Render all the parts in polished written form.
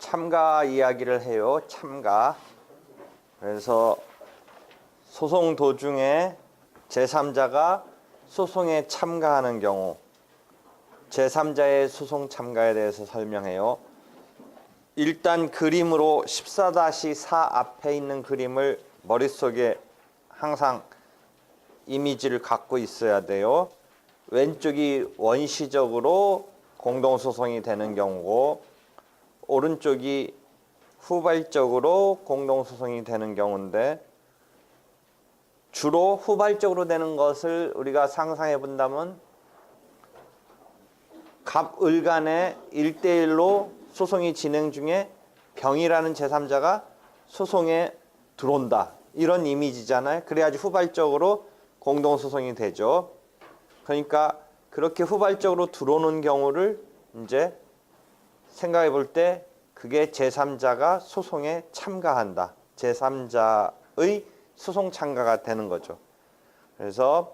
참가 이야기를 해요. 참가. 그래서 소송 도중에 제3자가 소송에 참가하는 경우, 제3자의 소송 참가에 대해서 설명해요. 일단 그림으로 14-4 앞에 있는 그림을 머릿속에 항상 이미지를 갖고 있어야 돼요. 왼쪽이 원시적으로 공동소송이 되는 경우고, 오른쪽이 후발적으로 공동소송이 되는 경우인데, 주로 후발적으로 되는 것을 우리가 상상해 본다면 갑을 간의 1대1로 소송이 진행 중에 병이라는 제3자가 소송에 들어온다, 이런 이미지잖아요. 그래야지 후발적으로 공동소송이 되죠. 그러니까 그렇게 후발적으로 들어오는 경우를 이제 생각해 볼 때 그게 제3자가 소송에 참가한다, 제3자의 소송 참가가 되는 거죠. 그래서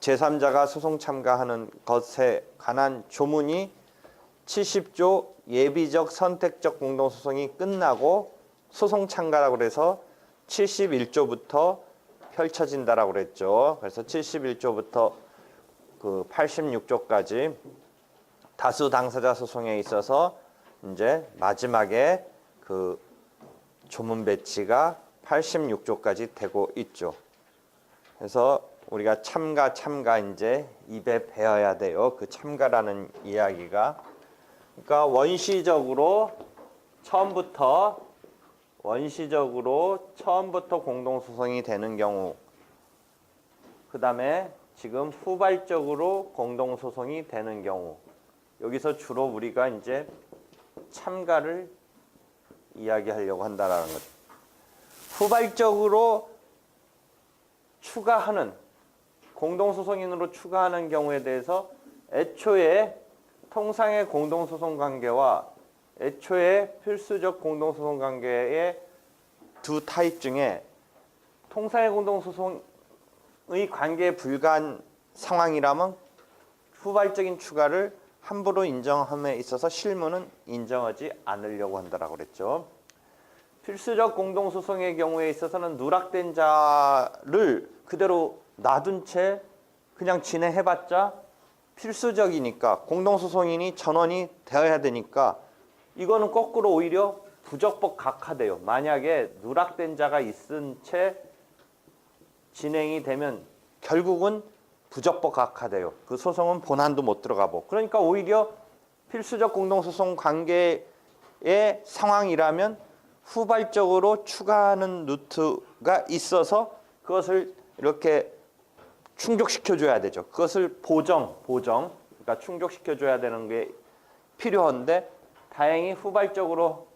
제3자가 소송 참가하는 것에 관한 조문이 70조 예비적 선택적 공동소송이 끝나고 소송 참가라고 그래서 71조부터 펼쳐진다라고 그랬죠. 그래서 71조부터 그 86조까지 다수 당사자 소송에 있어서 이제 마지막에 그 조문 배치가 86조까지 되고 있죠. 그래서 우리가 참가 이제 입에 배워야 돼요. 그 참가라는 이야기가. 그러니까 원시적으로 처음부터 공동소송이 되는 경우, 그 다음에 지금 후발적으로 공동소송이 되는 경우, 여기서 주로 우리가 이제 참가를 이야기하려고 한다라는 거죠. 후발적으로 추가하는, 공동소송인으로 추가하는 경우에 대해서 애초에 통상의 공동소송 관계와 애초에 필수적 공동소송 관계의 두 타입 중에 통상의 공동소송의 관계에 불과한 상황이라면 후발적인 추가를 함부로 인정함에 있어서 실무는 인정하지 않으려고 한다라고 그랬죠. 필수적 공동소송의 경우에 있어서는 누락된 자를 그대로 놔둔 채 그냥 진행해봤자 필수적이니까 공동소송인이 전원이 되어야 되니까 이거는 거꾸로 오히려 부적법 각하돼요. 만약에 누락된 자가 있은 채 진행이 되면 결국은 부적법 각하돼요. 그 소송은 본안도 못 들어가고. 그러니까 오히려 필수적 공동소송 관계의 상황이라면 후발적으로 추가하는 루트가 있어서 그것을 이렇게 충족시켜줘야 되죠. 그것을 그러니까 충족시켜줘야 되는 게 필요한데, 다행히 후발적으로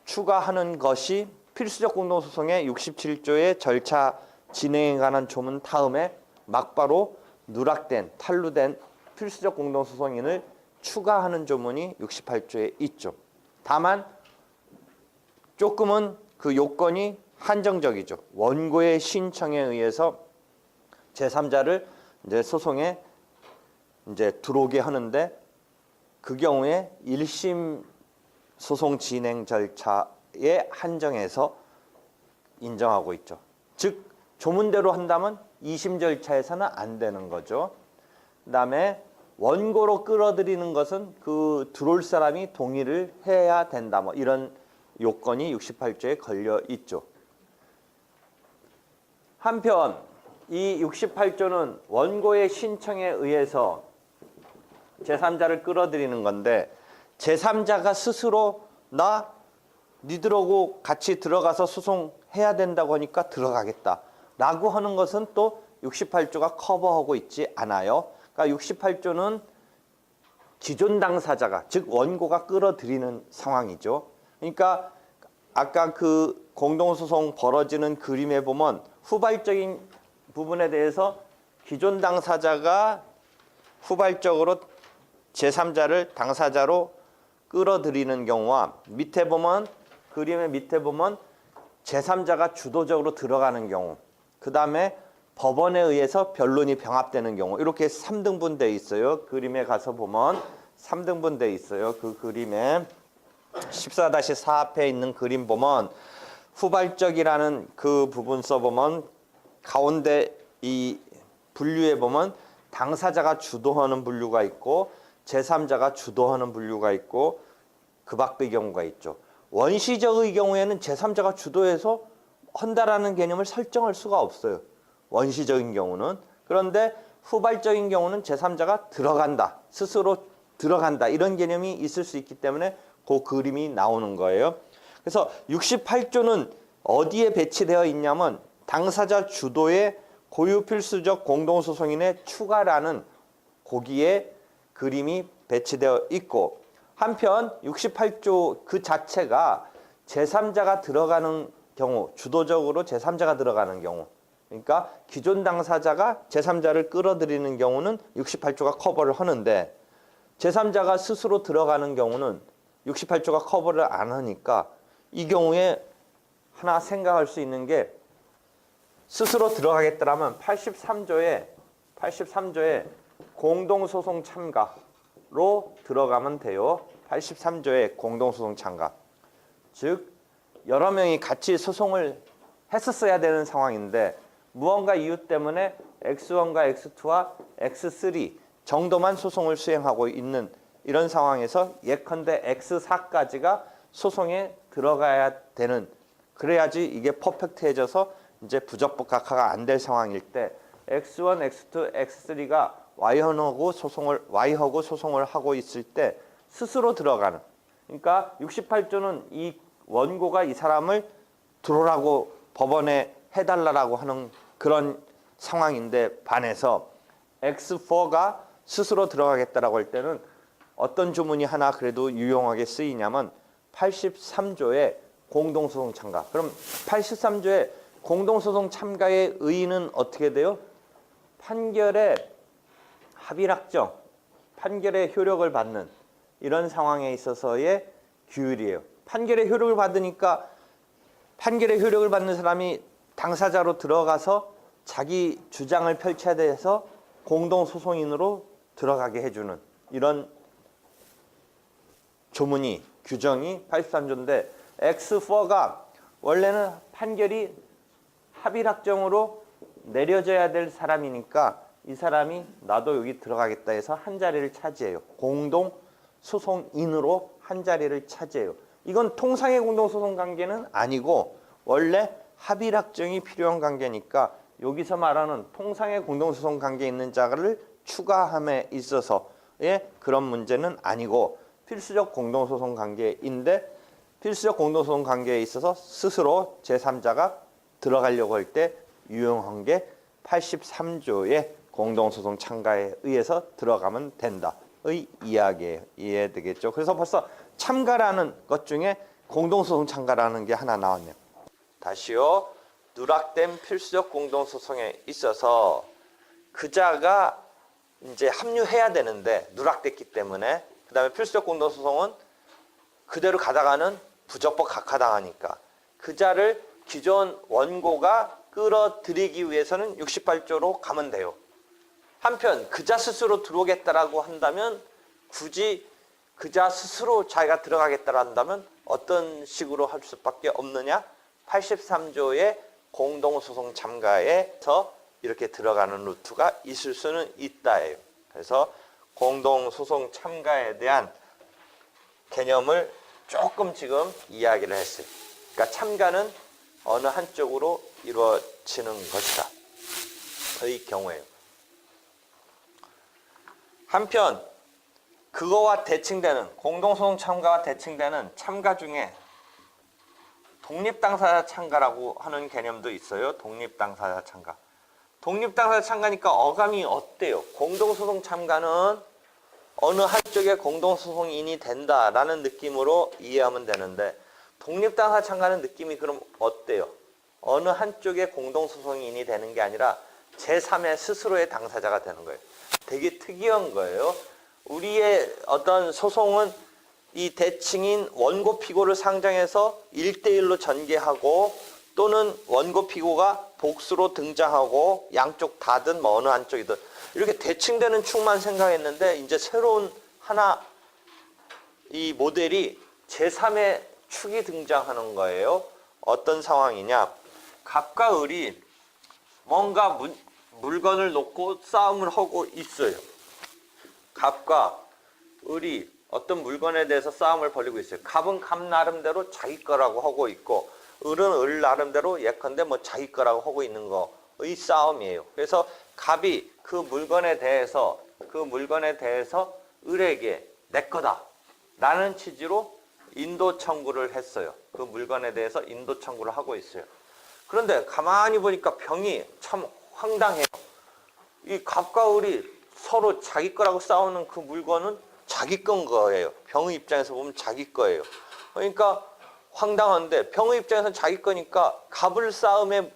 추가하는 것이 필수적 공동소송의 67조의 절차 진행에 관한 조문 다음에 막바로 누락된, 탄루된 필수적 공동소송인을 추가하는 조문이 68조에 있죠. 다만 조금은 그 요건이 한정적이죠. 원고의 신청에 의해서 제3자를 이제 소송에 이제 들어오게 하는데, 그 경우에 1심 소송 진행 절차에 한정해서 인정하고 있죠. 즉 조문대로 한다면 2심 절차에서는 안 되는 거죠. 그다음에 원고로 끌어들이는 것은 그 들어올 사람이 동의를 해야 된다, 뭐 이런 요건이 68조에 걸려 있죠. 한편 이 68조는 원고의 신청에 의해서 제3자를 끌어들이는 건데, 제3자가 스스로 니들하고 같이 들어가서 소송해야 된다고 하니까 들어가겠다 라고 하는 것은 또 68조가 커버하고 있지 않아요. 그러니까 68조는 기존 당사자가, 즉 원고가 끌어들이는 상황이죠. 그러니까 아까 그 공동소송 벌어지는 그림에 보면 후발적인 부분에 대해서 기존 당사자가 후발적으로 제3자를 당사자로 끌어들이는 경우와, 밑에 보면, 그림의 밑에 보면 제3자가 주도적으로 들어가는 경우, 그 다음에 법원에 의해서 변론이 병합되는 경우 이렇게 3등분되어 있어요. 그림에 가서 보면 3등분되어 있어요. 그 그림에 14-4 앞에 있는 그림 보면 후발적이라는 그 부분 써보면 가운데 이 분류에 보면 당사자가 주도하는 분류가 있고 제3자가 주도하는 분류가 있고 그 밖의 경우가 있죠. 원시적의 경우에는 제3자가 주도해서 한다라는 개념을 설정할 수가 없어요. 원시적인 경우는. 그런데 후발적인 경우는 제3자가 들어간다. 스스로 들어간다. 이런 개념이 있을 수 있기 때문에 그 그림이 나오는 거예요. 그래서 68조는 어디에 배치되어 있냐면 당사자 주도의 고유 필수적 공동소송인의 추가라는 거기에 그림이 배치되어 있고 한편 68조 그 자체가 제3자가 들어가는 경우 주도적으로 제3자가 들어가는 경우 그러니까 기존 당사자가 제3자를 끌어들이는 경우는 68조가 커버를 하는데 제3자가 스스로 들어가는 경우는 68조가 커버를 안 하니까 이 경우에 하나 생각할 수 있는 게 스스로 들어가겠다라면 83조에 공동소송 참가로 들어가면 돼요. 83조에 공동소송 참가. 즉 여러 명이 같이 소송을 했었어야 되는 상황인데 무언가 이유 때문에 X1과 X2와 X3 정도만 소송을 수행하고 있는 이런 상황에서 예컨대 X4까지가 소송에 들어가야 되는 그래야지 이게 퍼펙트해져서 이제 부적법각화가 안 될 상황일 때 X1, X2, X3가 Y하고 소송을 하고 있을 때 스스로 들어가는 그러니까 68조는 이 원고가 이 사람을 들어오라고 법원에 해달라고 하는 그런 상황인데 반해서 X4가 스스로 들어가겠다라고 할 때는 어떤 조문이 하나 그래도 유용하게 쓰이냐면 83조의 공동소송 참가. 그럼 83조의 공동소송 참가의 의의는 어떻게 돼요? 판결의 합의락정, 판결의 효력을 받는 이런 상황에 있어서의 규율이에요. 판결의 효력을 받으니까 판결의 효력을 받는 사람이 당사자로 들어가서 자기 주장을 펼쳐야 돼서 공동소송인으로 들어가게 해주는 이런 조문이 규정이 83조인데 X4가 원래는 판결이 합의락정으로 내려져야 될 사람이니까 이 사람이 나도 여기 들어가겠다 해서 한 자리를 차지해요. 공동소송인으로 한 자리를 차지해요. 이건 통상의 공동소송 관계는 아니고 원래 합의락정이 필요한 관계니까 여기서 말하는 통상의 공동소송 관계에 있는 자를 추가함에 있어서의 그런 문제는 아니고 필수적 공동소송 관계인데 필수적 공동소송 관계에 있어서 스스로 제3자가 들어가려고 할 때 유용한 게 83조의 공동소송 참가에 의해서 들어가면 된다의 이야기예요. 이해되겠죠? 그래서 벌써 참가라는 것 중에 공동소송 참가라는 게 하나 나왔네요. 다시요. 누락된 필수적 공동소송에 있어서 그자가 이제 합류해야 되는데 누락됐기 때문에 그 다음에 필수적 공동소송은 그대로 가다가는 부적법 각하당하니까 그자를 기존 원고가 끌어들이기 위해서는 68조로 가면 돼요. 한편 그자 스스로 들어오겠다라고 한다면 굳이 그자 스스로 자기가 들어가겠다라 한다면 어떤 식으로 할 수밖에 없느냐? 83조의 공동소송 참가에서 이렇게 들어가는 루트가 있을 수는 있다예요. 그래서 공동소송 참가에 대한 개념을 조금 지금 이야기를 했어요. 그러니까 참가는 어느 한쪽으로 이루어지는 것이다. 의 경우에요. 한편 그거와 대칭되는 공동소송 참가와 대칭되는 참가 중에 독립당사자 참가라고 하는 개념도 있어요. 독립당사자 참가. 독립당사자 참가니까 어감이 어때요? 공동소송 참가는 어느 한쪽에 공동소송인이 된다라는 느낌으로 이해하면 되는데 독립당사자 참가는 느낌이 그럼 어때요? 어느 한쪽에 공동소송인이 되는 게 아니라 제3의 스스로의 당사자가 되는 거예요. 되게 특이한 거예요. 우리의 어떤 소송은 이 대칭인 원고 피고를 상정해서 1대1로 전개하고 또는 원고 피고가 복수로 등장하고 양쪽 다든 뭐 어느 한쪽이든 이렇게 대칭되는 축만 생각했는데 이제 새로운 하나 이 모델이 제3의 축이 등장하는 거예요. 어떤 상황이냐? 갑과 을이 뭔가 물건을 놓고 싸움을 하고 있어요. 갑과 을이 어떤 물건에 대해서 싸움을 벌이고 있어요. 갑은 갑 나름대로 자기 거라고 하고 있고 을은 을 나름대로 예컨대 뭐 자기 거라고 하고 있는 거의 싸움이에요. 그래서 갑이 그 물건에 대해서 을에게 내 거다 라는 취지로 인도 청구를 했어요. 그 물건에 대해서 인도 청구를 하고 있어요. 그런데 가만히 보니까 병이 참 황당해요. 이 갑과 을이 서로 자기 거라고 싸우는 그 물건은 자기 건 거예요. 병의 입장에서 보면 자기 거예요. 그러니까 황당한데 병의 입장에서는 자기 거니까 갑을 싸움에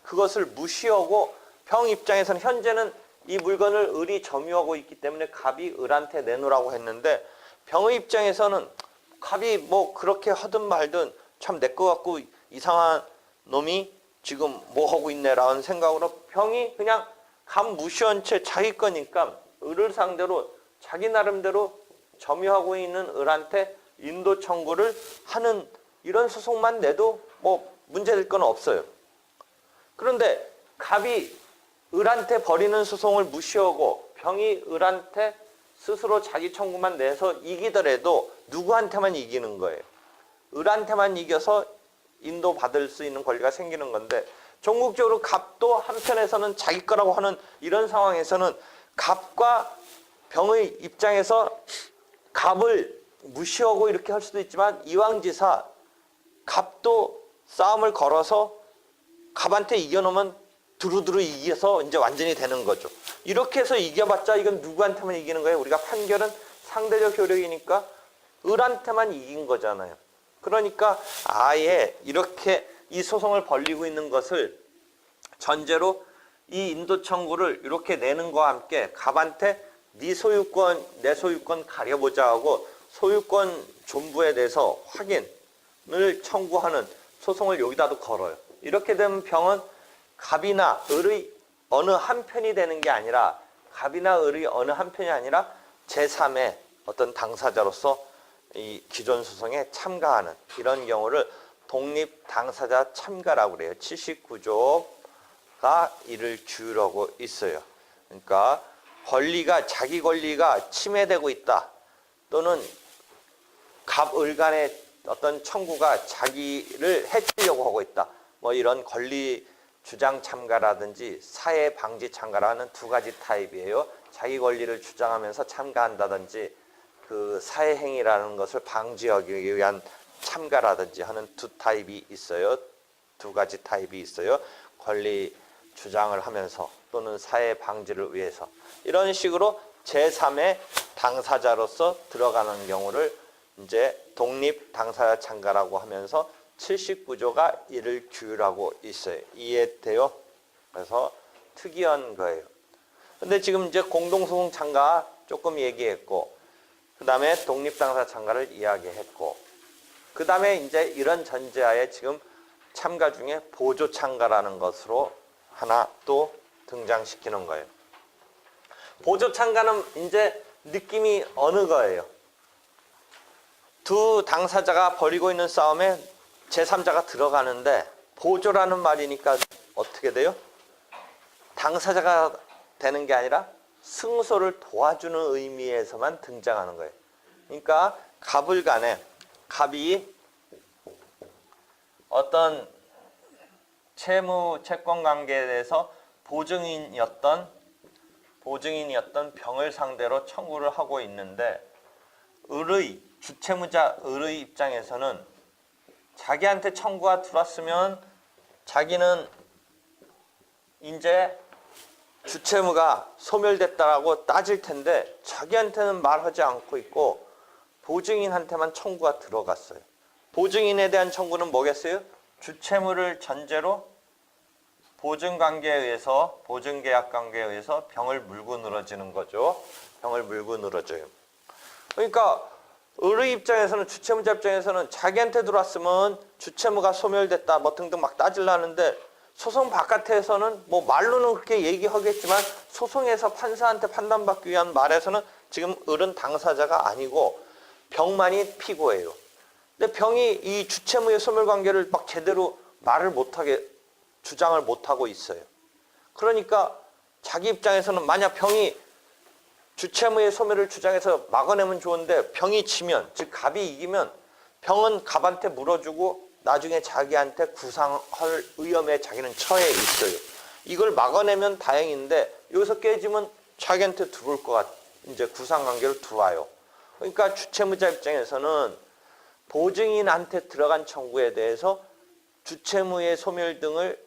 그것을 무시하고 병 입장에서는 현재는 이 물건을 을이 점유하고 있기 때문에 갑이 을한테 내놓으라고 했는데 병의 입장에서는 갑이 뭐 그렇게 하든 말든 참 내 거 같고 이상한 놈이 지금 뭐 하고 있네라는 생각으로 병이 그냥 갑 무시한 채 자기 거니까 을을 상대로 자기 나름대로 점유하고 있는 을한테 인도 청구를 하는 이런 소송만 내도 뭐 문제될 건 없어요. 그런데 갑이 을한테 벌이는 소송을 무시하고 병이 을한테 스스로 자기 청구만 내서 이기더라도 누구한테만 이기는 거예요. 을한테만 이겨서 인도받을 수 있는 권리가 생기는 건데 전국적으로 갑도 한편에서는 자기 거라고 하는 이런 상황에서는 갑과 병의 입장에서 갑을 무시하고 이렇게 할 수도 있지만 이왕지사 갑도 싸움을 걸어서 갑한테 이겨놓으면 두루두루 이겨서 이제 완전히 되는 거죠. 이렇게 해서 이겨봤자 이건 누구한테만 이기는 거예요? 우리가 판결은 상대적 효력이니까 을한테만 이긴 거잖아요. 그러니까 아예 이렇게 이 소송을 벌이고 있는 것을 전제로 이 인도 청구를 이렇게 내는 것과 함께 갑한테 네 소유권, 내 소유권 가려보자 하고 소유권 존부에 대해서 확인을 청구하는 소송을 여기다도 걸어요. 이렇게 되면 병은 갑이나 을의 어느 한편이 되는 게 아니라 갑이나 을의 어느 한편이 아니라 제3의 어떤 당사자로서 이 기존 소송에 참가하는 이런 경우를 독립 당사자 참가라고 그래요. 79조가 이를 규율하고 있어요. 그러니까 자기 권리가 침해되고 있다. 또는 갑, 을 간의 어떤 청구가 자기를 해치려고 하고 있다. 뭐 이런 권리 주장 참가라든지 사회 방지 참가라는 두 가지 타입이에요. 자기 권리를 주장하면서 참가한다든지 그 사회 행위라는 것을 방지하기 위한 참가라든지 하는 두 타입이 있어요. 두 가지 타입이 있어요. 권리 주장을 하면서 또는 사회 방지를 위해서 이런 식으로 제3의 당사자로서 들어가는 경우를 이제 독립 당사자 참가라고 하면서 79조가 이를 규율하고 있어요. 이해돼요? 그래서 특이한 거예요. 근데 지금 이제 공동소송 참가 조금 얘기했고, 그 다음에 독립당사자 참가를 이야기했고, 그 다음에 이제 이런 전제하에 지금 참가 중에 보조 참가라는 것으로 하나 또 등장시키는 거예요. 보조 참가는 이제 느낌이 어느 거예요? 두 당사자가 벌이고 있는 싸움에 제3자가 들어가는데 보조라는 말이니까 어떻게 돼요? 당사자가 되는 게 아니라 승소를 도와주는 의미에서만 등장하는 거예요. 그러니까 갑을 간에 갑이 어떤 채무 채권 관계에 대해서 보증인이었던 병을 상대로 청구를 하고 있는데 주채무자 을의 입장에서는 자기한테 청구가 들어왔으면 자기는 이제 주채무가 소멸됐다라고 따질 텐데 자기한테는 말하지 않고 있고 보증인한테만 청구가 들어갔어요. 보증인에 대한 청구는 뭐겠어요? 주채무를 전제로 보증관계에 의해서 보증계약 관계에 의해서 병을 물고 늘어지는 거죠. 병을 물고 늘어져요. 그러니까 을의 입장에서는, 주채무자 입장에서는 자기한테 들어왔으면 주채무가 소멸됐다 뭐 등등 막 따지려는데, 소송 바깥에서는 뭐 말로는 그렇게 얘기하겠지만 소송에서 판사한테 판단받기 위한 말에서는 지금 을은 당사자가 아니고 병만이 피고예요. 근데 병이 이 주채무의 소멸관계를 막 제대로 말을 못하게 주장을 못하고 있어요. 그러니까 자기 입장에서는 만약 병이 주채무의 소멸을 주장해서 막아내면 좋은데, 병이 지면, 즉 갑이 이기면 병은 갑한테 물어주고 나중에 자기한테 구상할 위험에 자기는 처해 있어요. 이걸 막아내면 다행인데 여기서 깨지면 자기한테 들어올 것 같아. 이제 구상관계로 들어와요. 그러니까 주채무자 입장에서는 보증인한테 들어간 청구에 대해서 주채무의 소멸 등을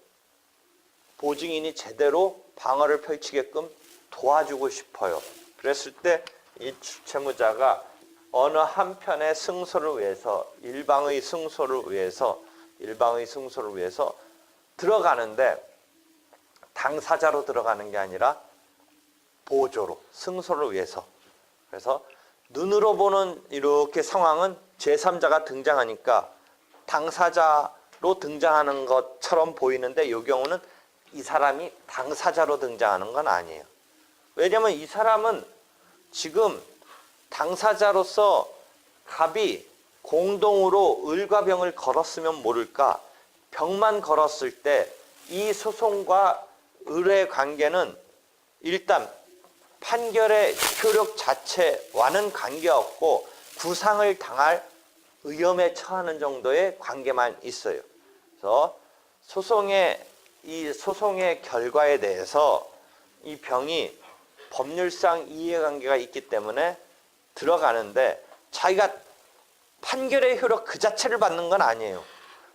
보증인이 제대로 방어를 펼치게끔 도와주고 싶어요. 그랬을 때 이 주채무자가 어느 한편의 승소를 위해서, 일방의 승소를 위해서 들어가는데, 당사자로 들어가는 게 아니라 보조로, 승소를 위해서. 그래서 눈으로 보는 이렇게 상황은 제3자가 등장하니까 당사자로 등장하는 것처럼 보이는데, 이 경우는 이 사람이 당사자로 등장하는 건 아니에요. 왜냐하면 이 사람은 지금 당사자로서 갑이 공동으로 을과 병을 걸었으면 모를까, 병만 걸었을 때 이 소송과 을의 관계는 일단 판결의 효력 자체와는 관계없고 구상을 당할 위험에 처하는 정도의 관계만 있어요. 그래서 이 소송의 결과에 대해서 이 병이 법률상 이해관계가 있기 때문에 들어가는데, 자기가 판결의 효력 그 자체를 받는 건 아니에요.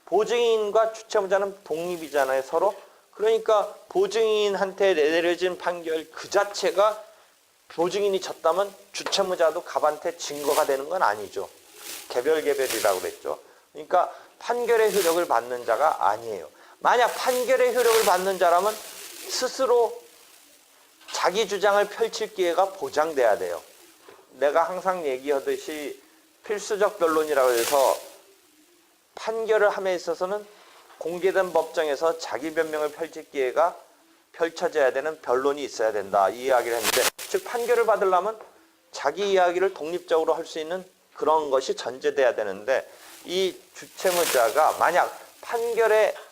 보증인과 주채무자는 독립이잖아요, 서로. 그러니까 보증인한테 내려진 판결 그 자체가 보증인이 졌다면 주채무자도 갑한테 증거가 되는 건 아니죠. 개별이라고 그랬죠. 그러니까 판결의 효력을 받는 자가 아니에요. 만약 판결의 효력을 받는 자라면 스스로 자기 주장을 펼칠 기회가 보장돼야 돼요. 내가 항상 얘기하듯이 필수적 변론이라고 해서 판결을 함에 있어서는 공개된 법정에서 자기 변명을 펼칠 기회가 펼쳐져야 되는 변론이 있어야 된다, 이 이야기를 했는데, 즉 판결을 받으려면 자기 이야기를 독립적으로 할 수 있는 그런 것이 전제돼야 되는데, 이 주채무자가 만약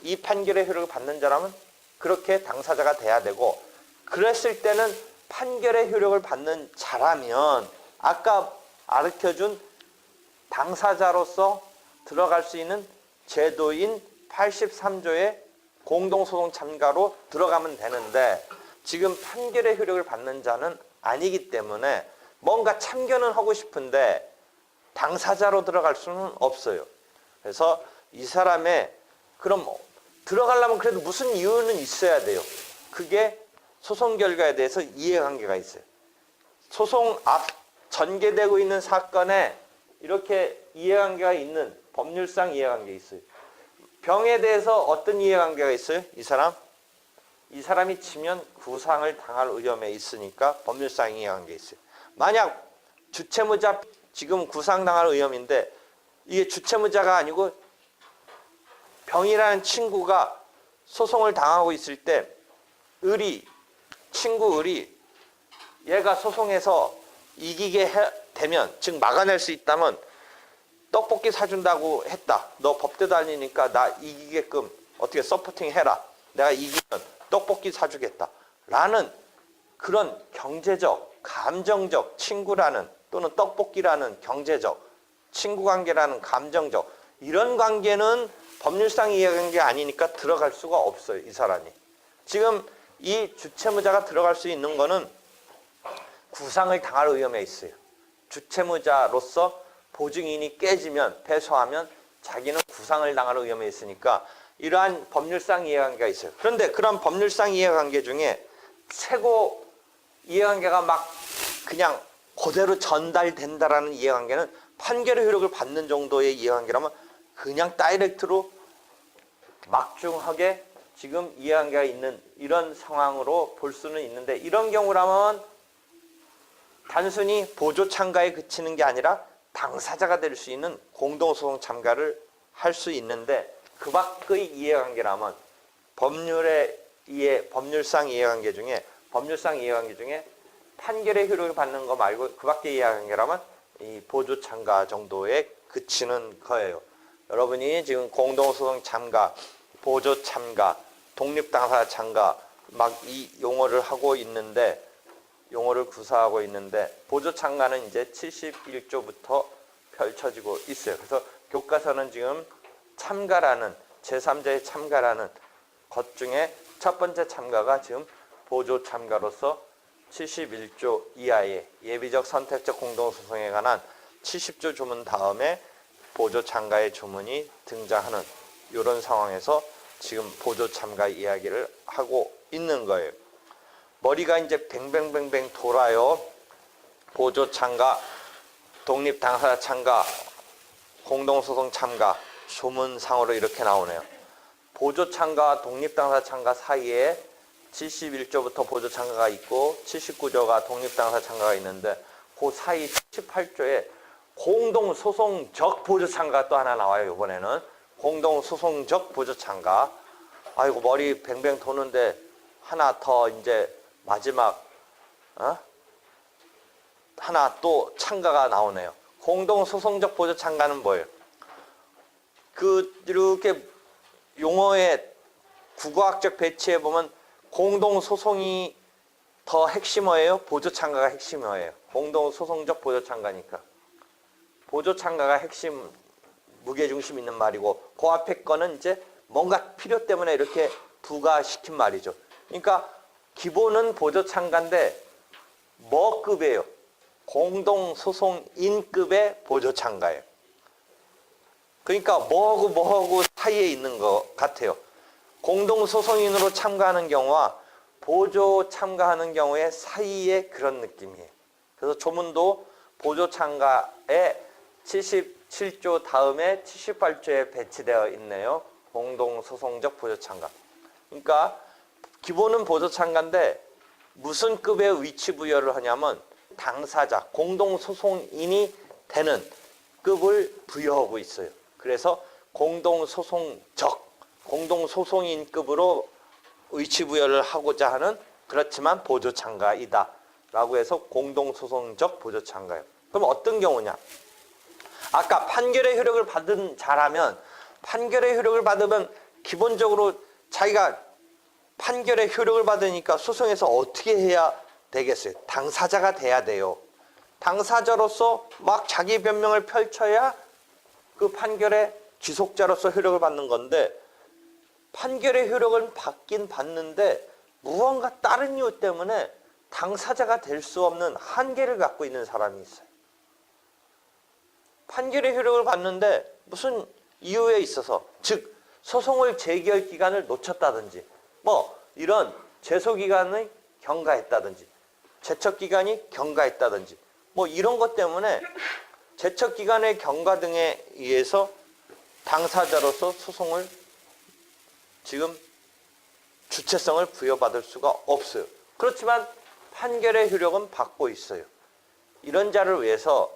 이 판결의 효력을 받는 자라면 그렇게 당사자가 돼야 되고, 그랬을 때는 판결의 효력을 받는 자라면 아까 가르쳐준 당사자로서 들어갈 수 있는 제도인 83조의 공동소송 참가로 들어가면 되는데, 지금 판결의 효력을 받는 자는 아니기 때문에 뭔가 참견은 하고 싶은데 당사자로 들어갈 수는 없어요. 그래서 이 사람의, 그럼 들어가려면 그래도 무슨 이유는 있어야 돼요. 그게 소송 결과에 대해서 이해관계가 있어요. 소송 앞 전개되고 있는 사건에 이렇게 이해관계가 있는, 법률상 이해관계 있어요. 병에 대해서 어떤 이해관계가 있어요? 이 사람이 지면 구상을 당할 위험에 있으니까 법률상 이해관계 있어요. 만약 주채무자 지금 구상당할 위험인데 이게 주채무자가 아니고 병이라는 친구가 소송을 당하고 있을 때 친구 을이 얘가 소송에서 이기게 되면, 즉 막아낼 수 있다면 떡볶이 사준다고 했다. 너 법대 다니니까 나 이기게끔 어떻게 서포팅 해라. 내가 이기면 떡볶이 사주겠다. 라는 그런 경제적, 감정적 친구라는, 또는 떡볶이라는 경제적, 친구관계라는 감정적, 이런 관계는 법률상 이해관계가 아니니까 들어갈 수가 없어요, 이 사람이. 지금 이 주채무자가 들어갈 수 있는 거는 구상을 당할 위험에 있어요. 주채무자로서 보증인이 깨지면, 패소하면 자기는 구상을 당할 위험에 있으니까 이러한 법률상 이해관계가 있어요. 그런데 그런 법률상 이해관계 중에 최고 이해관계가 막 그냥 그대로 전달된다라는 이해관계는 판결의 효력을 받는 정도의 이해관계라면 그냥 다이렉트로 막중하게 지금 이해관계가 있는 이런 상황으로 볼 수는 있는데, 이런 경우라면 단순히 보조 참가에 그치는 게 아니라 당사자가 될 수 있는 공동소송 참가를 할 수 있는데 그 밖의 이해관계라면 법률상 이해관계 중에 판결의 효력을 받는 거 말고 그 밖의 이해관계라면 이 보조 참가 정도에 그치는 거예요. 여러분이 지금 공동소송 참가, 보조 참가, 독립당사자 참가 막 이 용어를 구사하고 있는데 보조 참가는 이제 71조부터 펼쳐지고 있어요. 그래서 교과서는 지금 참가라는 제3자의 참가라는 것 중에 첫 번째 참가가 지금 보조 참가로서 71조 이하의 예비적 선택적 공동소송에 관한 70조 조문 다음에 보조 참가의 조문이 등장하는 이런 상황에서 지금 보조 참가 이야기를 하고 있는 거예요. 머리가 이제 뱅뱅뱅뱅 돌아요. 보조 참가, 독립 당사자 참가, 공동소송 참가, 조문상으로 이렇게 나오네요. 보조 참가와 독립 당사자 참가 사이에 71조부터 보조 참가가 있고 79조가 독립 당사자 참가가 있는데 그 사이 78조에 공동소송적 보조 참가가 또 하나 나와요. 이번에는 공동소송적 보조 참가. 아이고 머리 뱅뱅 도는데 하나 더 이제 마지막 하나 또 참가가 나오네요. 공동소송적 보조 참가는 뭐예요? 이렇게 용어의 국어학적 배치해 보면 공동소송이 더 핵심어예요? 보조 참가가 핵심어예요? 공동소송적 보조 참가니까. 보조 참가가 핵심 무게중심 있는 말이고 그 앞에 거는 이제 뭔가 필요 때문에 이렇게 부가시킨 말이죠. 그러니까 기본은 보조 참가인데 뭐 급이에요? 공동소송인급의 보조 참가예요. 그러니까 뭐하고 사이에 있는 것 같아요. 공동소송인으로 참가하는 경우와 보조 참가하는 경우의 사이에 그런 느낌이에요. 그래서 조문도 보조 참가의 77조 다음에 78조에 배치되어 있네요. 공동소송적 보조 참가. 그러니까 기본은 보조 참가인데 무슨 급의 위치 부여를 하냐면 당사자, 공동소송인이 되는 급을 부여하고 있어요. 그래서 공동소송인급으로 위치 부여를 하고자 하는 그렇지만 보조 참가이다 라고 해서 공동소송적 보조 참가예요. 그럼 어떤 경우냐? 아까 판결의 효력을 판결의 효력을 받으면 기본적으로 자기가 판결의 효력을 받으니까 소송에서 어떻게 해야 되겠어요? 당사자가 돼야 돼요. 당사자로서 막 자기 변명을 펼쳐야 그 판결의 지속자로서 효력을 받는 건데 판결의 효력은 받긴 받는데 무언가 다른 이유 때문에 당사자가 될 수 없는 한계를 갖고 있는 사람이 있어요. 판결의 효력을 받는데 무슨 이유에 있어서 즉 소송을 제기할 기간을 놓쳤다든지 뭐 이런 제소기간을 경과했다든지 제척기간이 경과했다든지 뭐 이런 것 때문에 제척기간의 경과 등에 의해서 당사자로서 소송을 지금 주체성을 부여받을 수가 없어요. 그렇지만 판결의 효력은 받고 있어요. 이런 자를 위해서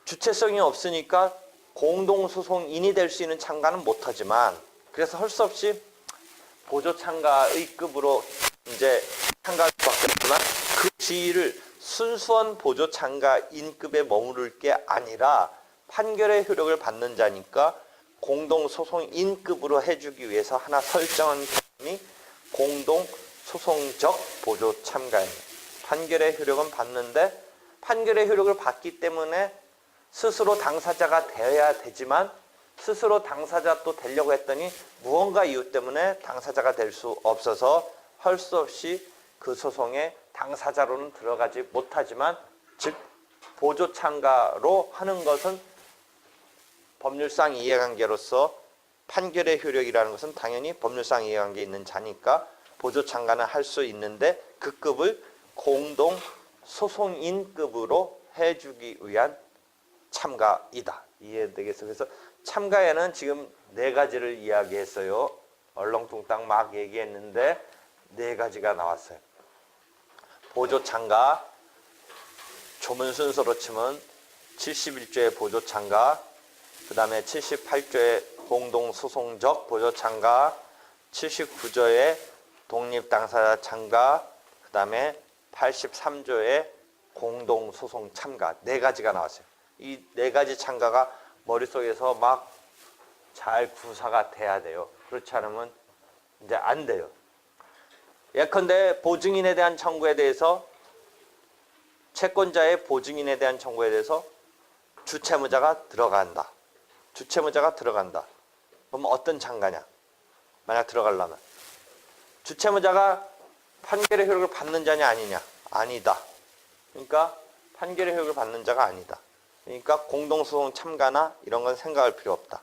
주체성이 없으니까 공동소송인이 될 수 있는 참가는 못하지만 그래서 할 수 없이 보조 참가의 급으로 이제 참가할 수밖에 없지만 그 지위를 순수한 보조 참가인급에 머무를 게 아니라 판결의 효력을 받는 자니까 공동소송인급으로 해주기 위해서 하나 설정한 개념이 공동소송적 보조 참가예요. 판결의 효력은 받는데 판결의 효력을 받기 때문에 스스로 당사자가 되어야 되지만 스스로 당사자 또 되려고 했더니 무언가 이유 때문에 당사자가 될 수 없어서 할 수 없이 그 소송에 당사자로는 들어가지 못하지만 즉 보조 참가로 하는 것은 법률상 이해관계로서 판결의 효력이라는 것은 당연히 법률상 이해관계에 있는 자니까 보조 참가는 할 수 있는데 그 급을 공동소송인급으로 해주기 위한 참가이다. 이해되겠어요? 그래서 참가에는 지금 네 가지를 이야기했어요. 얼렁뚱땅 막 얘기했는데 네 가지가 나왔어요. 보조 참가, 조문 순서로 치면 71조의 보조참가, 그 다음에 78조의 공동소송적 보조참가, 79조의 독립당사자 참가, 그 다음에 83조의 공동소송 참가, 네 가지가 나왔어요. 이 네 가지 참가가 머릿속에서 막 잘 구사가 돼야 돼요. 그렇지 않으면 이제 안 돼요. 예컨대 보증인에 대한 청구에 대해서, 채권자의 보증인에 대한 청구에 대해서 주채무자가 들어간다. 주채무자가 들어간다. 그럼 어떤 참가냐? 만약 들어가려면 주채무자가 판결의 효력을 받는 자냐 아니냐? 아니다. 그러니까 판결의 효력을 받는 자가 아니다. 그러니까 공동소송 참가나 이런 건 생각할 필요 없다.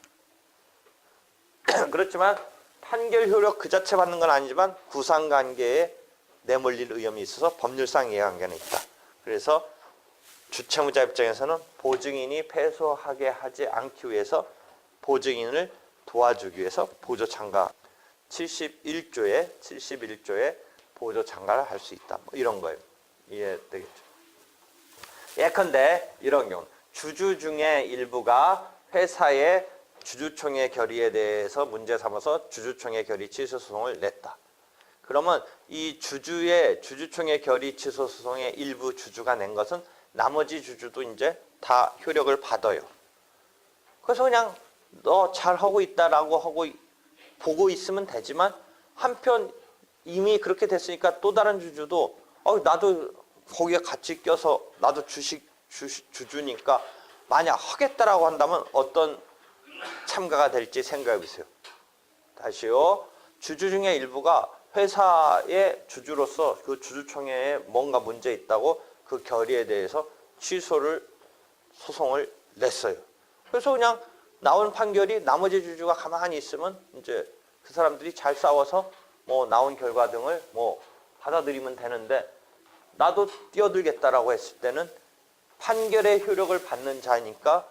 그렇지만 판결 효력 그 자체 받는 건 아니지만 구상관계에 내몰릴 위험이 있어서 법률상 이해관계는 있다. 그래서 주채무자 입장에서는 보증인이 패소하게 하지 않기 위해서 보증인을 도와주기 위해서 보조참가 71조에 보조참가를 할 수 있다. 뭐 이런 거예요. 이해되겠죠? 예컨대 이런 경우 주주 중에 일부가 회사의 주주총회 결의에 대해서 문제 삼아서 주주총회 결의 취소 소송을 냈다. 그러면 이 주주의 주주총회 결의 취소 소송의 일부 주주가 낸 것은 나머지 주주도 이제 다 효력을 받아요. 그래서 그냥 너 잘하고 있다라고 하고 보고 있으면 되지만 한편 이미 그렇게 됐으니까 또 다른 주주도 나도 거기에 같이 껴서 나도 주주니까 만약 하겠다라고 한다면 어떤 참가가 될지 생각해 보세요. 다시요. 주주 중에 일부가 회사의 주주로서 그 주주총회에 뭔가 문제 있다고 그 결의에 대해서 소송을 냈어요. 그래서 그냥 나온 판결이 나머지 주주가 가만히 있으면 이제 그 사람들이 잘 싸워서 뭐 나온 결과 등을 뭐 받아들이면 되는데 나도 뛰어들겠다라고 했을 때는 판결의 효력을 받는 자니까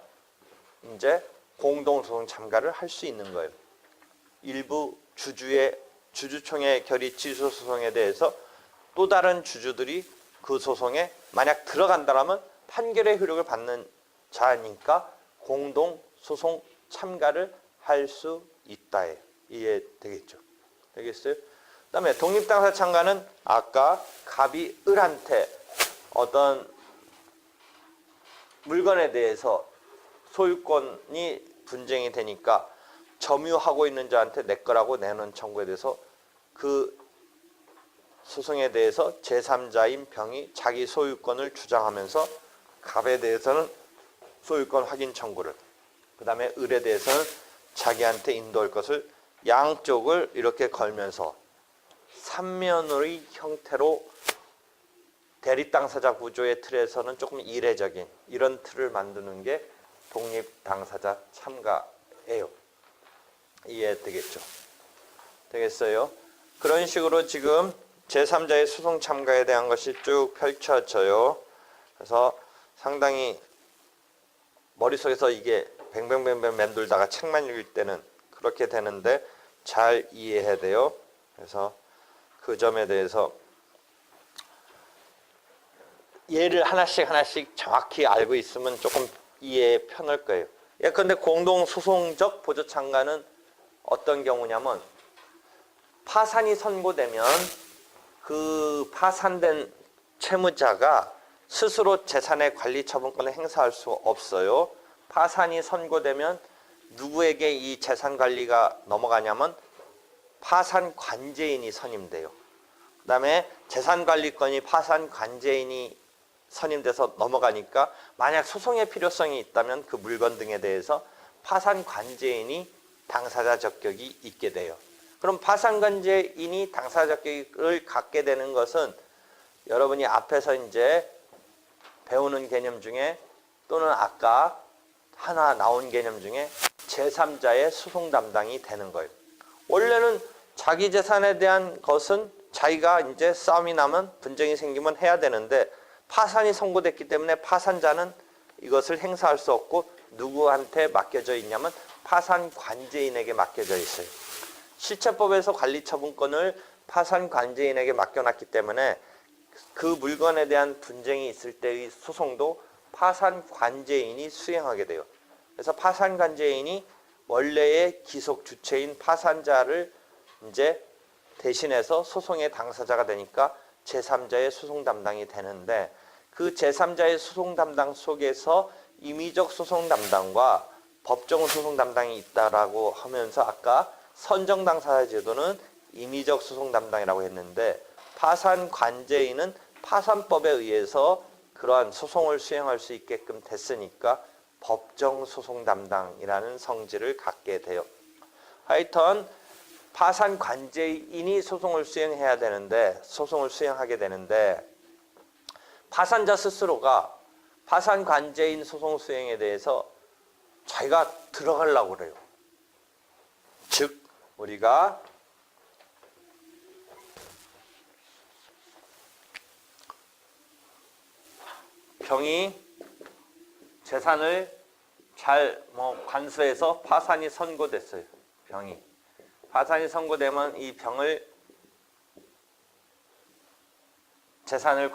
이제 공동소송 참가를 할 수 있는 거예요. 일부 주주의 주주총회 결의 취소 소송에 대해서 또 다른 주주들이 그 소송에 만약 들어간다면 판결의 효력을 받는 자니까 공동소송 참가를 할 수 있다예요. 이해되겠죠? 되겠어요? 그 다음에 독립당사자 참가는 아까 갑이 을한테 어떤 물건에 대해서 소유권이 분쟁이 되니까 점유하고 있는 자한테 내 거라고 내놓은 청구에 대해서 그 소송에 대해서 제3자인 병이 자기 소유권을 주장하면서 갑에 대해서는 소유권 확인 청구를, 그 다음에 을에 대해서는 자기한테 인도할 것을 양쪽을 이렇게 걸면서 삼면의 형태로 대립당사자 구조의 틀에서는 조금 이례적인 이런 틀을 만드는 게 독립당사자 참가예요. 이해되겠죠? 되겠어요? 그런 식으로 지금 제3자의 소송 참가에 대한 것이 쭉 펼쳐져요. 그래서 상당히 머릿속에서 이게 뱅뱅뱅뱅 맴돌다가 책만 읽을 때는 그렇게 되는데 잘 이해해야 돼요. 그래서 그 점에 대해서 예를 하나씩 정확히 알고 있으면 조금 이해에 편할 거예요. 예컨대 공동소송적 보조참가는 어떤 경우냐면 파산이 선고되면 그 파산된 채무자가 스스로 재산의 관리 처분권을 행사할 수 없어요. 파산이 선고되면 누구에게 이 재산 관리가 넘어가냐면 파산 관제인이 선임돼요. 그 다음에 재산 관리권이 파산 관제인이 선임돼서 넘어가니까 만약 소송의 필요성이 있다면 그 물건 등에 대해서 파산 관제인이 당사자 적격이 있게 돼요. 그럼 파산 관제인이 당사자 적격을 갖게 되는 것은 여러분이 앞에서 이제 배우는 개념 중에 또는 아까 하나 나온 개념 중에 제3자의 소송 담당이 되는 거예요. 원래는 자기 재산에 대한 것은 자기가 이제 싸움이 나면 분쟁이 생기면 해야 되는데 파산이 선고됐기 때문에 파산자는 이것을 행사할 수 없고 누구한테 맡겨져 있냐면 파산 관제인에게 맡겨져 있어요. 실체법에서 관리처분권을 파산 관제인에게 맡겨놨기 때문에 그 물건에 대한 분쟁이 있을 때의 소송도 파산관제인이 수행하게 돼요. 그래서 파산관제인이 원래의 기속 주체인 파산자를 이제 대신해서 소송의 당사자가 되니까 제3자의 소송 담당이 되는데, 그 제3자의 소송 담당 속에서 임의적 소송 담당과 법정 소송 담당이 있다라고 하면서 아까 선정 당사자 제도는 임의적 소송 담당이라고 했는데, 파산관제인은 파산법에 의해서 그러한 소송을 수행할 수 있게끔 됐으니까 법정 소송 담당이라는 성질을 갖게 돼요. 하여튼 파산관제인이 소송을 수행하게 되는데 파산자 스스로가 파산관제인 소송 수행에 대해서 자기가 들어가려고 그래요. 즉 우리가 병이 재산을 잘 관수해서 파산이 선고됐어요. 병이 파산이 선고되면 이 병의 재산을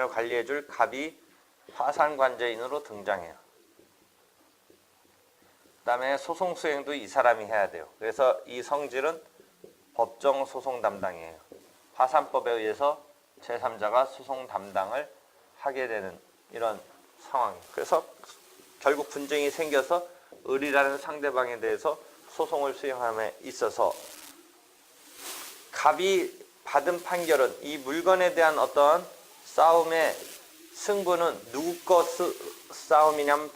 관리해줄 갑이 파산관제인으로 등장해요. 그 다음에 소송 수행도 이 사람이 해야 돼요. 그래서 이 성질은 법정 소송 담당이에요. 파산법에 의해서 제3자가 소송 담당을 하게 되는 이런 상황이에요. 그래서 결국 분쟁이 생겨서 을이라는 상대방에 대해서 소송을 수행함에 있어서 갑이 받은 판결은 이 물건에 대한 어떤 싸움의 승부는 누구 것 싸움이냐면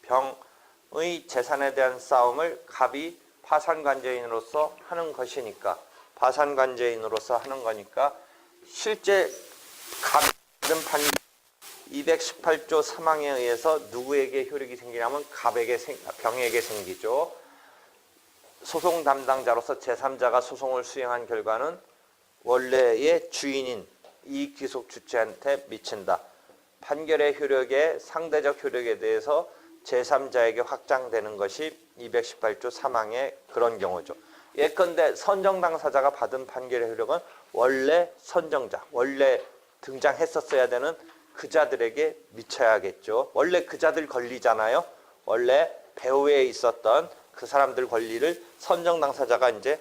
병의 재산에 대한 싸움을 갑이 파산관제인으로서 하는 것이니까, 파산관제인으로서 하는 거니까 실제 갑이 받은 판결 218조 3항에 의해서 누구에게 효력이 생기냐면 병에게 생기죠. 소송 담당자로서 제3자가 소송을 수행한 결과는 원래의 주인인 이 귀속 주체한테 미친다. 판결의 효력의 상대적 효력에 대해서 제3자에게 확장되는 것이 218조 3항의 그런 경우죠. 예컨대 선정 당사자가 받은 판결의 효력은 원래 선정자, 원래 등장했었어야 되는 그자들에게 미쳐야겠죠. 원래 그자들 권리잖아요. 원래 배후에 있었던 그 사람들 권리를 선정 당사자가 이제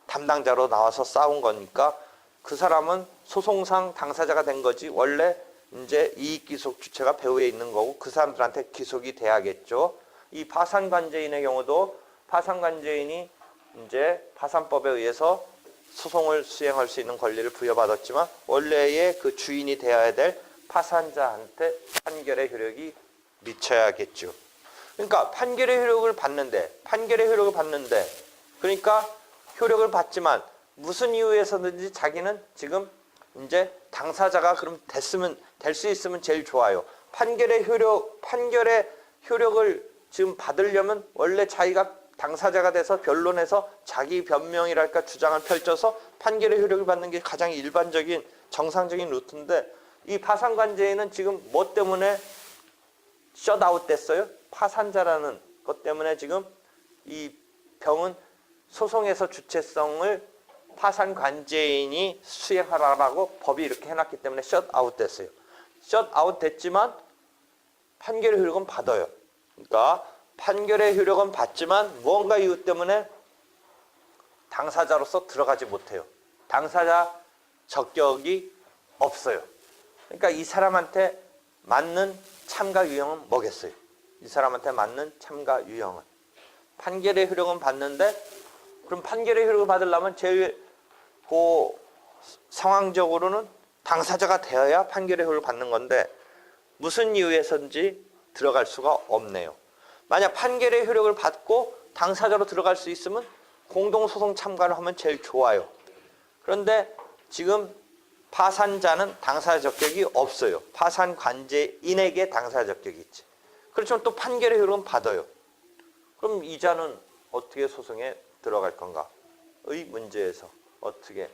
담당자로 나와서 싸운 거니까 그 사람은 소송상 당사자가 된 거지 원래 이제 이익기속 주체가 배후에 있는 거고 그 사람들한테 기속이 돼야겠죠. 이 파산관제인의 경우도 파산관제인이 이제 파산법에 의해서 소송을 수행할 수 있는 권리를 부여받았지만 원래의 그 주인이 되어야 될 파산자한테 판결의 효력이 미쳐야겠죠. 그러니까 판결의 효력을 받는데 그러니까 효력을 받지만 무슨 이유에서든지 자기는 지금 이제 당사자가 그럼 될 수 있으면 제일 좋아요. 판결의 효력을 지금 받으려면 원래 자기가 당사자가 돼서 변론해서 자기 변명이랄까 주장을 펼쳐서 판결의 효력을 받는 게 가장 일반적인 정상적인 루트인데 이 파산관제인은 지금 뭐 때문에 셧아웃 됐어요? 파산자라는 것 때문에 지금 이 병은 소송에서 주체성을 파산관제인이 수행하라고 법이 이렇게 해놨기 때문에 셧아웃 됐어요. 셧아웃 됐지만 판결의 효력은 받아요. 그러니까 판결의 효력은 받지만 무언가 이유 때문에 당사자로서 들어가지 못해요. 당사자 적격이 없어요. 그러니까 이 사람한테 맞는 참가 유형은 뭐겠어요? 이 사람한테 맞는 참가 유형은 판결의 효력은 받는데 그럼 판결의 효력을 받으려면 제일 상황적으로는 당사자가 되어야 판결의 효력을 받는 건데 무슨 이유에서인지 들어갈 수가 없네요. 만약 판결의 효력을 받고 당사자로 들어갈 수 있으면 공동소송 참가를 하면 제일 좋아요. 그런데 지금 파산자는 당사자 적격이 없어요. 파산관제인에게 당사자 적격이 있지. 그렇지만 또 판결의 효력은 받아요. 그럼 이자는 어떻게 소송에 들어갈 건가? 의 문제에서 어떻게?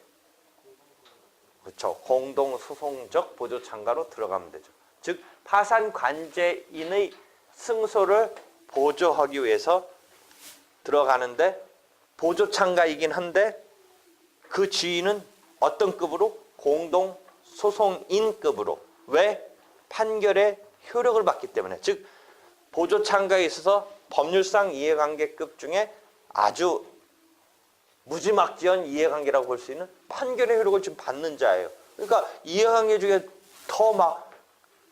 그렇죠. 공동소송적 보조참가로 들어가면 되죠. 즉 파산관제인의 승소를 보조하기 위해서 들어가는데 보조참가이긴 한데 그 지위는 어떤 급으로? 공동소송인급으로. 왜? 판결의 효력을 받기 때문에, 즉 보조 참가에 있어서 법률상 이해관계급 중에 아주 무지막지한 이해관계라고 볼 수 있는 판결의 효력을 지금 받는 자예요. 그러니까 이해관계 중에 더 막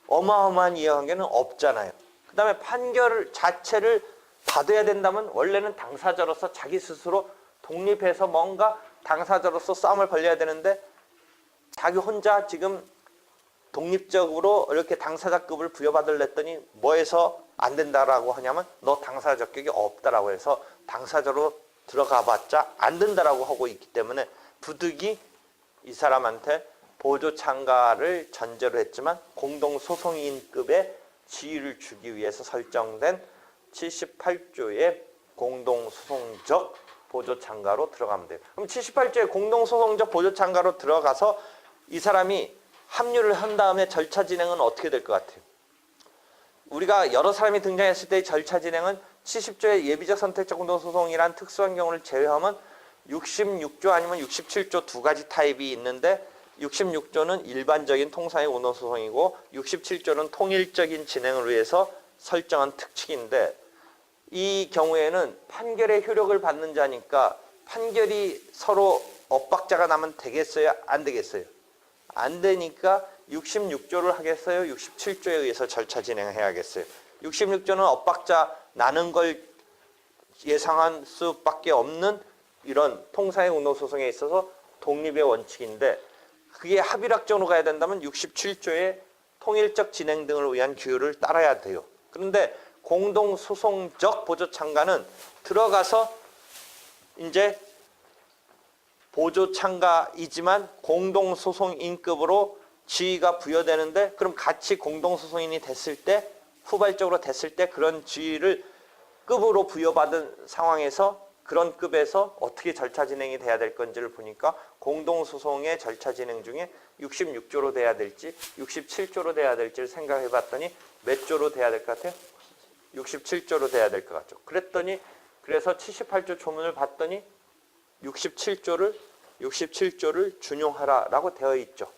어마어마한 이해관계는 없잖아요. 그 다음에 판결 자체를 받아야 된다면 원래는 당사자로서 자기 스스로 독립해서 뭔가 당사자로서 싸움을 벌여야 되는데, 자기 혼자 지금 독립적으로 이렇게 당사자급을 부여받으려 했더니 뭐해서 안 된다라고 하냐면, 너 당사자 적격이 없다라고 해서 당사자로 들어가 봤자 안 된다라고 하고 있기 때문에, 부득이 이 사람한테 보조 참가를 전제로 했지만 공동소송인급의 지위를 주기 위해서 설정된 78조의 공동소송적 보조 참가로 들어가면 돼요. 그럼 78조의 공동소송적 보조 참가로 들어가서 이 사람이 합류를 한 다음에 절차 진행은 어떻게 될 것 같아요? 우리가 여러 사람이 등장했을 때의 절차 진행은 70조의 예비적 선택적 공동소송이란 특수한 경우를 제외하면 66조 아니면 67조 두 가지 타입이 있는데, 66조는 일반적인 통상의 공동소송이고 67조는 통일적인 진행을 위해서 설정한 특칙인데, 이 경우에는 판결의 효력을 받는 자니까 판결이 서로 엇박자가 나면 되겠어요? 안 되겠어요? 안 되니까 66조를 하겠어요? 67조에 의해서 절차 진행을 해야겠어요? 66조는 엇박자 나는 걸 예상할 수밖에 없는 이런 통상의 공동소송에 있어서 독립의 원칙인데, 그게 합의락정으로 가야 된다면 67조의 통일적 진행 등을 위한 규율을 따라야 돼요. 그런데 공동소송적 보조 참가는 들어가서 이제 보조 참가이지만 공동소송인급으로 지위가 부여되는데, 그럼 같이 공동소송인이 됐을 때, 후발적으로 됐을 때 그런 지위를 급으로 부여받은 상황에서 그런 급에서 어떻게 절차 진행이 돼야 될 건지를 보니까 공동소송의 절차 진행 중에 66조로 돼야 될지 67조로 돼야 될지를 생각해 봤더니 몇 조로 돼야 될 것 같아요? 67조로 돼야 될 것 같죠. 그래서 78조 조문을 봤더니 67조를 준용하라라고 되어 있죠.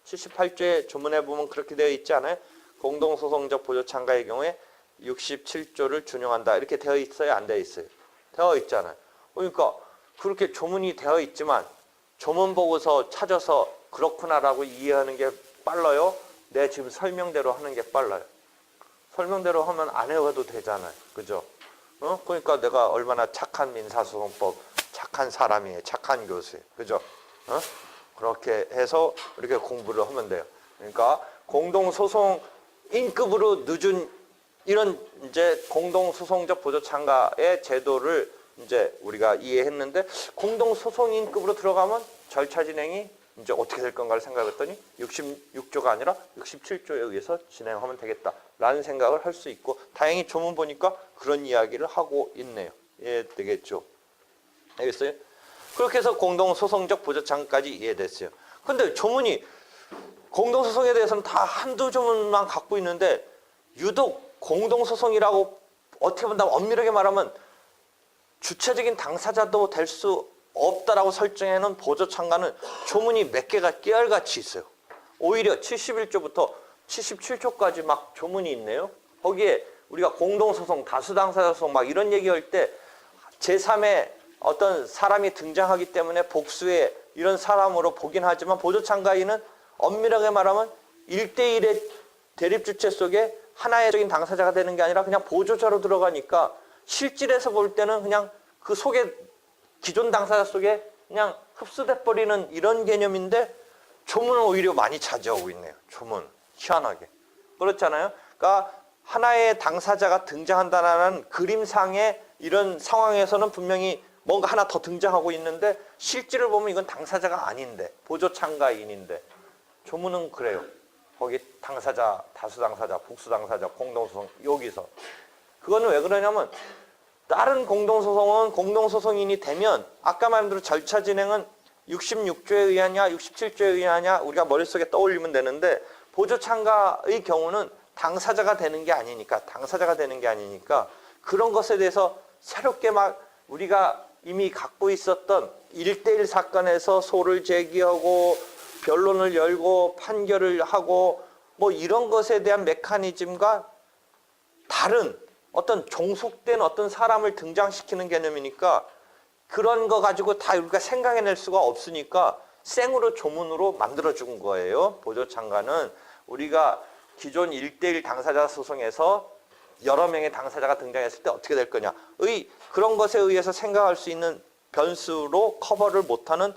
78조의 조문에 보면 그렇게 되어 있지 않아요? 공동소송적 보조 참가의 경우에 67조를 준용한다 이렇게 되어 있어요? 안 되어 있어요? 되어 있잖아요. 그러니까 그렇게 조문이 되어 있지만 조문 보고서 찾아서 그렇구나라고 이해하는 게 빨라요? 내 지금 설명대로 하는 게 빨라요? 설명대로 하면 안 해도 되잖아요. 그죠? 그러니까 내가 얼마나 착한 민사소송법, 착한 사람이에요. 착한 교수예요. 그죠? 그렇게 해서 이렇게 공부를 하면 돼요. 그러니까 공동소송인급으로 늦은 이런 이제 공동소송적 보조 참가의 제도를 이제 우리가 이해했는데, 공동소송인급으로 들어가면 절차 진행이 이제 어떻게 될 건가를 생각했더니 66조가 아니라 67조에 의해서 진행하면 되겠다라는 생각을 할 수 있고, 다행히 조문 보니까 그런 이야기를 하고 있네요. 이해되겠죠? 알겠어요? 그렇게 해서 공동소송적 보조 참가까지 이해됐어요. 근데 조문이 공동소송에 대해서는 다 한두 조문만 갖고 있는데, 유독 공동소송이라고 어떻게 본다면 엄밀하게 말하면 주체적인 당사자도 될 수 없다라고 설정해놓은 보조 참가는 조문이 몇 개가 깨알같이 있어요. 오히려 71조부터 77조까지 막 조문이 있네요. 거기에 우리가 공동소송, 다수당사자 소송 막 이런 얘기할 때 제3의 어떤 사람이 등장하기 때문에 복수의 이런 사람으로 보긴 하지만, 보조 참가인은 엄밀하게 말하면 1대1의 대립주체 속에 하나의 당사자가 되는 게 아니라 그냥 보조자로 들어가니까, 실질에서 볼 때는 그냥 그 속에 기존 당사자 속에 그냥 흡수돼 버리는 이런 개념인데, 조문은 오히려 많이 차지하고 있네요. 조문 희한하게 그렇잖아요. 그러니까 하나의 당사자가 등장한다는 그림상의 이런 상황에서는 분명히 뭔가 하나 더 등장하고 있는데, 실질을 보면 이건 당사자가 아닌데, 보조 참가인인데, 조문은 그래요. 거기 당사자, 다수당사자, 복수당사자, 공동소송 여기서. 그거는 왜 그러냐면, 다른 공동소송은 공동소송인이 되면 아까 말한 대로 절차 진행은 66조에 의하냐 67조에 의하냐 우리가 머릿속에 떠올리면 되는데, 보조 참가의 경우는 당사자가 되는 게 아니니까 그런 것에 대해서 새롭게 막 우리가 이미 갖고 있었던 1대1 사건에서 소를 제기하고 변론을 열고 판결을 하고 뭐 이런 것에 대한 메커니즘과 다른 어떤 종속된 어떤 사람을 등장시키는 개념이니까 그런 거 가지고 다 우리가 생각해낼 수가 없으니까 생으로 조문으로 만들어준 거예요. 보조참가는 우리가 기존 1대1 당사자 소송에서 여러 명의 당사자가 등장했을 때 어떻게 될 거냐. 그런 것에 의해서 생각할 수 있는 변수로 커버를 못하는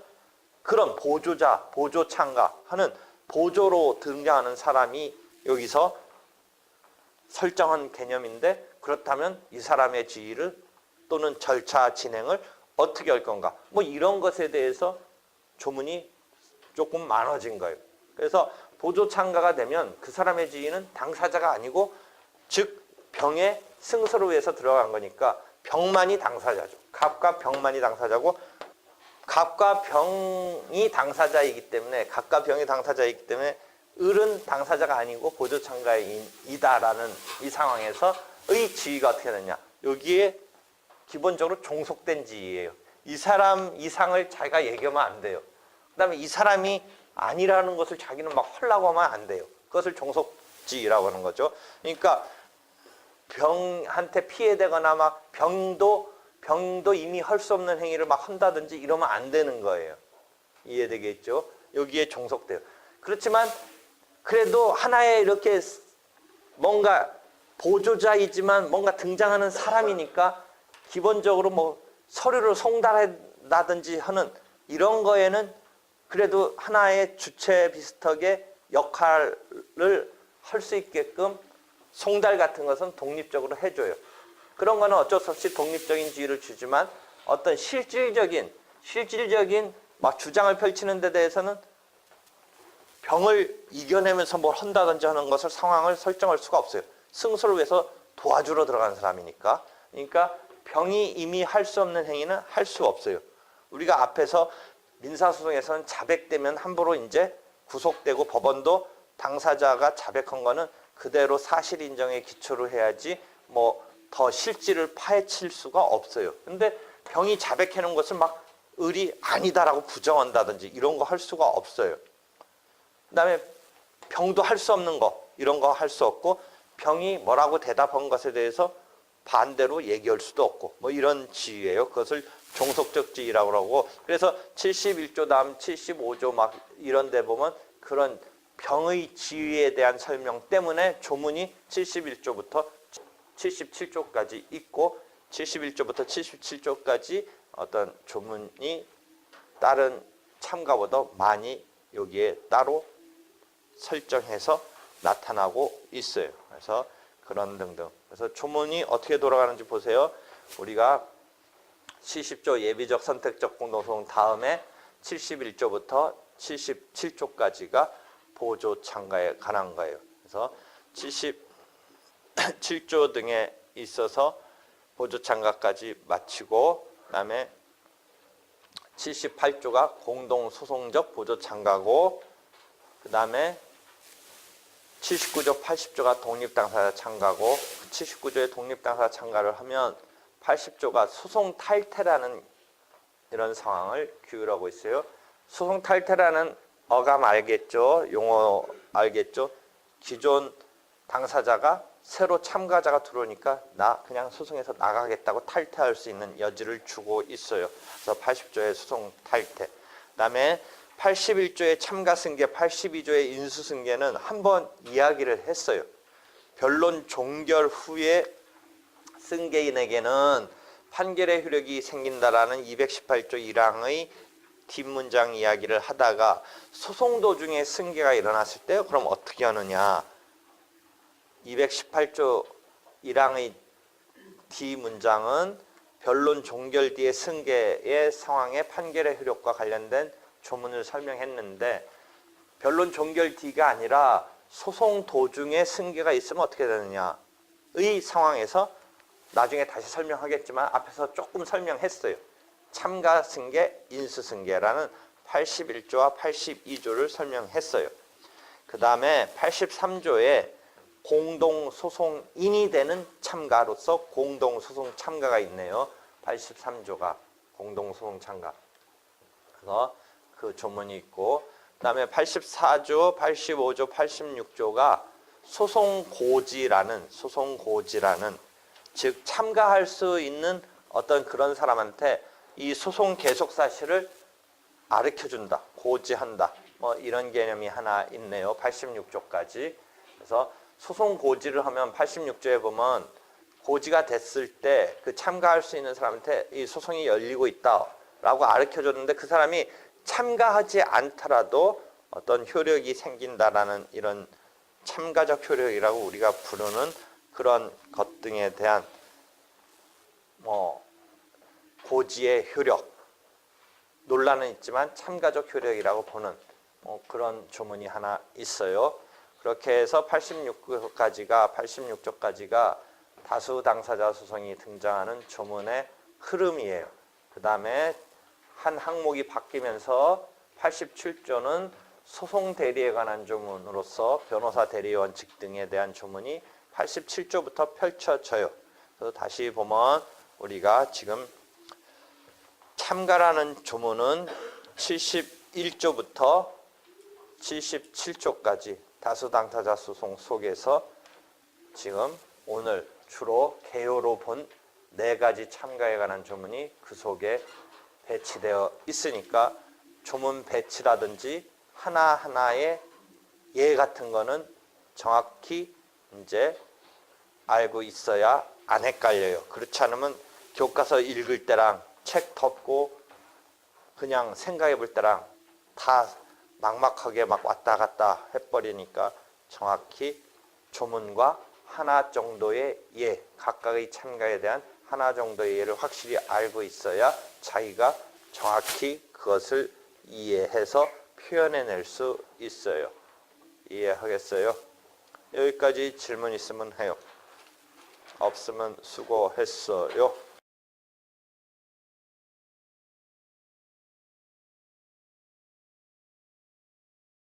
그런 보조자, 보조참가 하는 보조로 등장하는 사람이 여기서 설정한 개념인데 그렇다면 이 사람의 지위를 또는 절차 진행을 어떻게 할 건가. 뭐 이런 것에 대해서 조문이 조금 많아진 거예요. 그래서 보조참가가 되면 그 사람의 지위는 당사자가 아니고 즉 병의 승소를 위해서 들어간 거니까 병만이 당사자죠. 갑과 병만이 당사자고 갑과 병이 당사자이기 때문에 을은 당사자가 아니고 보조참가이다라는 이 상황에서 의 지위가 어떻게 되냐. 여기에 기본적으로 종속된 지위예요. 이 사람 이상을 자기가 얘기하면 안 돼요. 그 다음에 이 사람이 아니라는 것을 자기는 막 하려고 하면 안 돼요. 그것을 종속지위라고 하는 거죠. 그러니까 병한테 피해되거나 막 병도 이미 할 수 없는 행위를 막 한다든지 이러면 안 되는 거예요. 이해되겠죠? 여기에 종속돼요. 그렇지만 그래도 하나의 이렇게 뭔가 보조자이지만 뭔가 등장하는 사람이니까 기본적으로 뭐 서류를 송달한다든지 하는 이런 거에는 그래도 하나의 주체 비슷하게 역할을 할 수 있게끔 송달 같은 것은 독립적으로 해줘요. 그런 거는 어쩔 수 없이 독립적인 지위를 주지만 어떤 실질적인 막 주장을 펼치는 데 대해서는 병을 이겨내면서 뭘 한다든지 하는 것을 상황을 설정할 수가 없어요. 승소를 위해서 도와주러 들어가는 사람이니까. 그러니까 병이 이미 할 수 없는 행위는 할 수 없어요. 우리가 앞에서 민사소송에서는 자백되면 함부로 이제 구속되고 법원도 당사자가 자백한 거는 그대로 사실 인정에 기초로 해야지 뭐 더 실질을 파헤칠 수가 없어요. 근데 병이 자백해 놓은 것을 막 을이 아니다라고 부정한다든지 이런 거 할 수가 없어요. 그다음에 병도 할 수 없는 거 이런 거 할 수 없고 병이 뭐라고 대답한 것에 대해서 반대로 얘기할 수도 없고 뭐 이런 지위예요. 그것을 종속적 지위라고 하고 그래서 71조 다음 75조 막 이런 데 보면 그런 병의 지위에 대한 설명 때문에 조문이 71조부터 77조까지 있고 71조부터 77조까지 어떤 조문이 다른 참가보다 많이 여기에 따로 설정해서 나타나고 있어요. 그래서 그런 등등. 그래서 조문이 어떻게 돌아가는지 보세요. 우리가 70조 예비적 선택적 공동소송 다음에 71조부터 77조까지가 보조 참가에 관한 거예요. 그래서 77조 등에 있어서 보조 참가까지 마치고 그다음에 78조가 공동소송적 보조 참가고 그다음에 79조, 80조가 독립당사자 참가고 79조에 독립당사자 참가를 하면 80조가 소송 탈퇴라는 이런 상황을 규율하고 있어요. 소송 탈퇴라는 어감 알겠죠? 용어 알겠죠? 기존 당사자가 새로 참가자가 들어오니까 나 그냥 소송에서 나가겠다고 탈퇴할 수 있는 여지를 주고 있어요. 그래서 80조의 소송 탈퇴. 그다음에 81조의 참가 승계, 82조의 인수 승계는 한번 이야기를 했어요. 변론 종결 후에 승계인에게는 판결의 효력이 생긴다라는 218조 1항의 뒷문장 이야기를 하다가 소송 도중에 승계가 일어났을 때 그럼 어떻게 하느냐. 218조 1항의 뒷문장은 변론 종결 뒤의 승계의 상황의 판결의 효력과 관련된 조문을 설명했는데 변론 종결 뒤가 아니라 소송 도중에 승계가 있으면 어떻게 되느냐의 상황에서 나중에 다시 설명하겠지만 앞에서 조금 설명했어요. 참가 승계, 인수 승계라는 81조와 82조를 설명했어요. 그 다음에 83조에 공동소송인이 되는 참가로서 공동소송 참가가 있네요. 83조가 공동소송 참가. 그래서 그 조문이 있고 그다음에 84조, 85조, 86조가 소송고지라는 즉 참가할 수 있는 어떤 그런 사람한테 이 소송 계속 사실을 가르쳐준다, 고지한다. 뭐 이런 개념이 하나 있네요. 86조까지. 그래서 소송 고지를 하면 86조에 보면 고지가 됐을 때 그 참가할 수 있는 사람한테 이 소송이 열리고 있다라고 가르쳐줬는데 그 사람이 참가하지 않더라도 어떤 효력이 생긴다라는 이런 참가적 효력이라고 우리가 부르는 그런 것 등에 대한 뭐 고지의 효력, 논란은 있지만 참가적 효력이라고 보는 그런 조문이 하나 있어요. 그렇게 해서 86조까지가 다수 당사자 소송이 등장하는 조문의 흐름이에요. 그 다음에 한 항목이 바뀌면서 87조는 소송 대리에 관한 조문으로서 변호사 대리 원칙 등에 대한 조문이 87조부터 펼쳐져요. 그래서 다시 보면 우리가 지금 참가라는 조문은 71조부터 77조까지 다수 당사자 소송 속에서 지금 오늘 주로 개요로 본 4가지 참가에 관한 조문이 그 속에 배치되어 있으니까 조문 배치라든지 하나하나의 예 같은 거는 정확히 이제 알고 있어야 안 헷갈려요. 그렇지 않으면 교과서 읽을 때랑 책 덮고 그냥 생각해 볼 때랑 다 막막하게 막 왔다 갔다 해버리니까 정확히 조문과 하나 정도의 예, 각각의 참가에 대한 하나 정도의 예를 확실히 알고 있어야 자기가 정확히 그것을 이해해서 표현해낼 수 있어요. 이해하겠어요? 여기까지 질문 있으면 해요. 없으면 수고했어요.